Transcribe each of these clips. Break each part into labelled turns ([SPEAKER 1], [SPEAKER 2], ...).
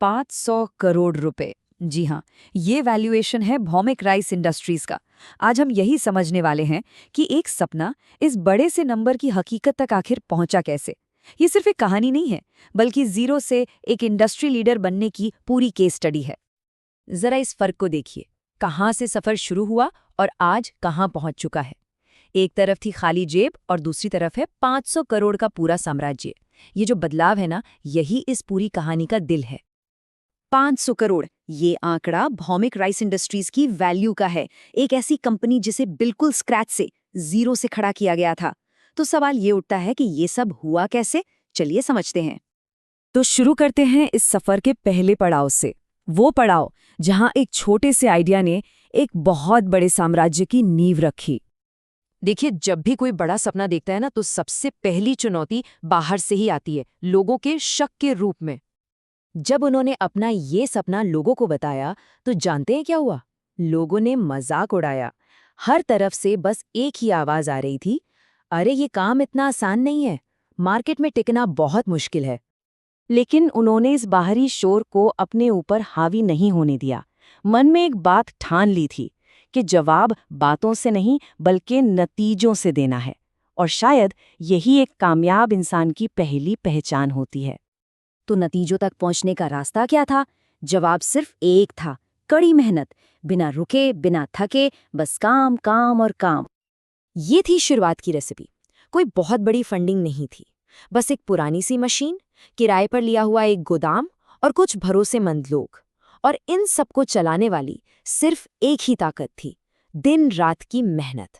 [SPEAKER 1] 500 करोड़ रुपए। जी हाँ, ये वैल्यूएशन है भौमिक राइस इंडस्ट्रीज का। आज हम यही समझने वाले हैं कि एक सपना इस बड़े से नंबर की हकीकत तक आखिर पहुंचा कैसे। ये सिर्फ एक कहानी नहीं है, बल्कि जीरो से एक इंडस्ट्री लीडर बनने की पूरी केस स्टडी है। जरा इस फर्क को देखिए, कहाँ से सफर शुरू हुआ और आज कहाँ पहुंच चुका है। एक तरफ थी खाली जेब और दूसरी तरफ है 500 करोड़ का पूरा साम्राज्य। ये जो बदलाव है ना, यही इस पूरी कहानी का दिल है। 500 करोड़, ये आंकड़ा भौमिक राइस इंडस्ट्रीज की वैल्यू का है। एक ऐसी कंपनी जिसे बिल्कुल स्क्रैच से, जीरो से खड़ा किया गया था। तो सवाल ये उठता है कि ये सब हुआ कैसे। चलिए समझते हैं। तो शुरू करते हैं इस सफर के पहले पड़ाव से। वो पड़ाव जहां एक छोटे से आइडिया ने एक बहुत बड़े साम्राज्य की नींव रखी। देखिए, जब भी कोई बड़ा सपना देखता है ना, तो सबसे पहली चुनौती बाहर से ही आती है, लोगों के शक के रूप में। जब उन्होंने अपना ये सपना लोगों को बताया, तो जानते हैं क्या हुआ? लोगों ने मजाक उड़ाया। हर तरफ से बस एक ही आवाज आ रही थी, अरे ये काम इतना आसान नहीं है, मार्केट में टिकना बहुत मुश्किल है। लेकिन उन्होंने इस बाहरी शोर को अपने ऊपर हावी नहीं होने दिया। मन में एक बात ठान ली थी कि जवाब बातों से नहीं, बल्कि नतीजों से देना है। और शायद यही एक कामयाब इंसान की पहली पहचान होती है। तो नतीजों तक पहुंचने का रास्ता क्या था? जवाब सिर्फ एक था, कड़ी मेहनत, बिना रुके, बिना थके, बस काम काम और काम। ये थी शुरुआत की रेसिपी। कोई बहुत बड़ी फंडिंग नहीं थी, बस एक पुरानी सी मशीन, किराए पर लिया हुआ एक गोदाम और कुछ भरोसेमंद लोग। और इन सबको चलाने वाली सिर्फ एक ही ताकत थी, दिन रात की मेहनत।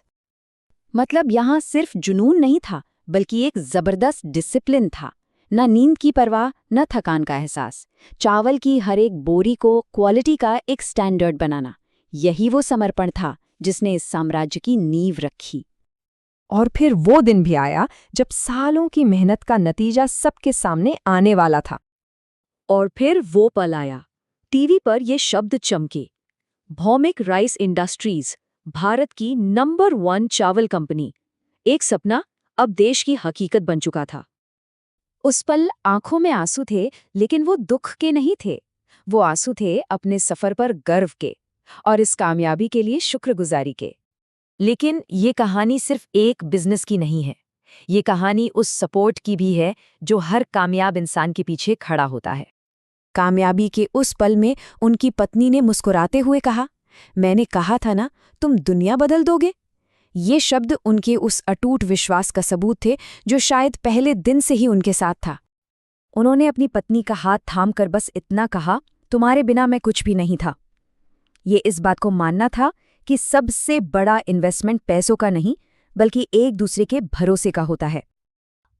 [SPEAKER 1] मतलब यहाँ सिर्फ जुनून नहीं था, बल्कि एक जबरदस्त डिसिप्लिन था। न नींद की परवाह, न थकान का एहसास। चावल की हर एक बोरी को क्वालिटी का एक स्टैंडर्ड बनाना, यही वो समर्पण था जिसने इस साम्राज्य की नींव रखी। और फिर वो दिन भी आया जब सालों की मेहनत का नतीजा सबके सामने आने वाला था। और फिर वो पल आया, टीवी पर ये शब्द चमके, भौमिक राइस इंडस्ट्रीज, भारत की नंबर 1 चावल कंपनी। एक सपना अब देश की हकीकत बन चुका था। उस पल आंखों में आंसू थे, लेकिन वो दुख के नहीं थे। वो आंसू थे अपने सफर पर गर्व के और इस कामयाबी के लिए शुक्रगुजारी के। लेकिन ये कहानी सिर्फ एक बिजनेस की नहीं है। ये कहानी उस सपोर्ट की भी है जो हर कामयाब इंसान के पीछे खड़ा होता है। कामयाबी के उस पल में उनकी पत्नी ने मुस्कुराते हुए कहा, मैंने कहा था ना, तुम दुनिया बदल दोगे। ये शब्द उनके उस अटूट विश्वास का सबूत थे जो शायद पहले दिन से ही उनके साथ था। उन्होंने अपनी पत्नी का हाथ थामकर बस इतना कहा, तुम्हारे बिना मैं कुछ भी नहीं था। ये इस बात को मानना था कि सबसे बड़ा इन्वेस्टमेंट पैसों का नहीं, बल्कि एक दूसरे के भरोसे का होता है।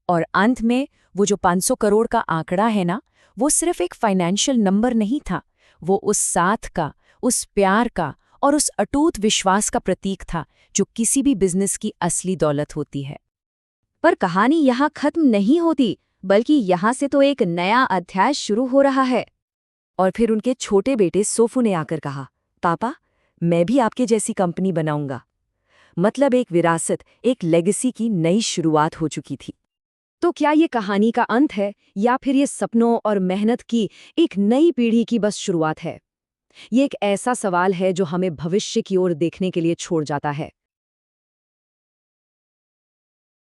[SPEAKER 1] और अंत में वो जो 500 करोड़ का आंकड़ा है ना, वो सिर्फ एक फाइनेंशियल नंबर नहीं था। वो उस साथ का, उस प्यार का और उस अटूट विश्वास का प्रतीक था जो किसी भी बिजनेस की असली दौलत होती है। पर कहानी यहाँ खत्म नहीं होती, बल्कि यहाँ से तो एक नया अध्याय शुरू हो रहा है। और फिर उनके छोटे बेटे सोफू ने आकर कहा, पापा, मैं भी आपके जैसी कंपनी बनाऊंगा। मतलब एक विरासत, एक लेगेसी की नई शुरुआत हो चुकी थी। तो क्या ये कहानी का अंत है, या फिर ये सपनों और मेहनत की एक नई पीढ़ी की बस शुरुआत है? ये एक ऐसा सवाल है जो हमें भविष्य की ओर देखने के लिए छोड़ जाता है।